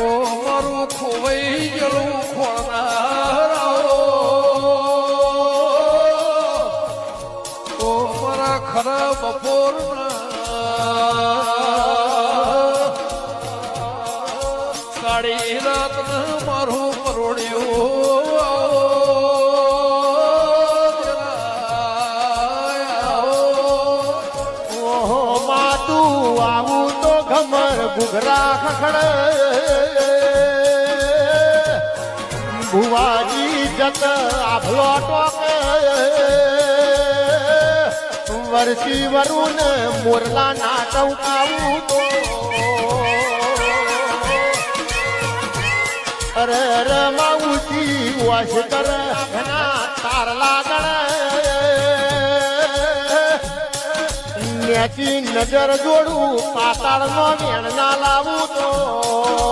ઓ મારું ખોવાઈ ગયેલું ખોળનારાઓ ઓ મારા ખરા બપોરના કાળી રાત મારું પરોડ્યું ઓહો માતું આવું તો ઘમર ઘુઘરા ખખડે ભુવાજી જત આભલો ટોકે વર્ષી વરુણ મોરલા ના ટવકાવું તો અરે અરે માઉજી વાસ કરે ઘણા તાર લાગણ નેચી નજર જોડું પાતાળ નો વેણ ના લાવું તો